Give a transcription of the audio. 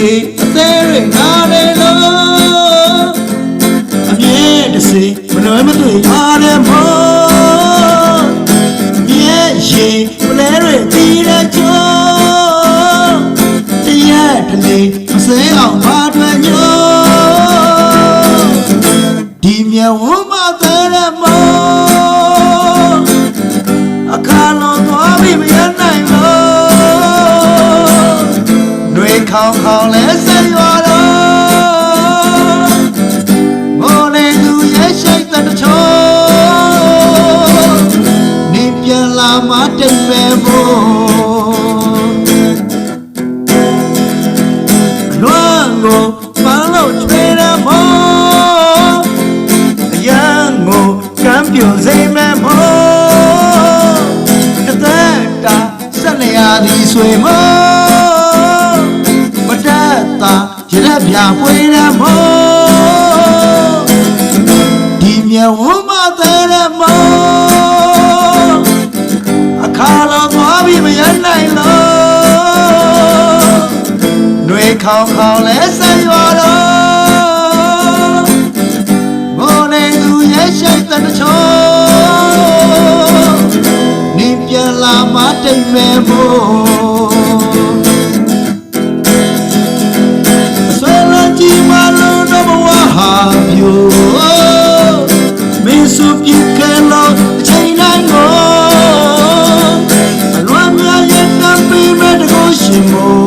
တွေအသေးတွေငါတွေလို့အမြဲတစေမလွယ်မသွေအားတယ်မောမြဲရေမလဲတွေပြီးတဲ့ကြောတရက်တလေမစဲအောင်မတွင်ညိုဒီမြဝမသေးတဲ့မောအခါလုံးသွားပြီးမရနိုင်လို့ຫນွေခေါင်ခေါင်လဲဆက်ရွာတော့မော်နေသူရဲ့ရှိတ်တဲ့ချောနေပြန်လာမှတိတ်ပဲမို့လွမ်းကိုပန်းလို့ချွေရမောအရန်ကိုကမ်းပြိုစိမ့်မဲ့မောဆက်နေရသည်ဆွေမမတတ်တာရရက်ပြပွေးရမောဒီမြဝမသေးရမောအခါလောသွားပြီးမရနိုင်လို့ຫນွေခေါင်ခေါင်လဲဆက်ရွာတော့မော်နေသူရဲ့ရှိတ်တဲ့ချောနေပြန်လာမှတိတ်မဲ့မို့ဆွေလန်းကြီးမလုံးတော့ဘဝဟာပြိုမင်းစုပြခဲလို့အချိန်တိုင်းကိုအလွမ်းများရဲ့တံပေးမဲ့တကိုရှင်မို့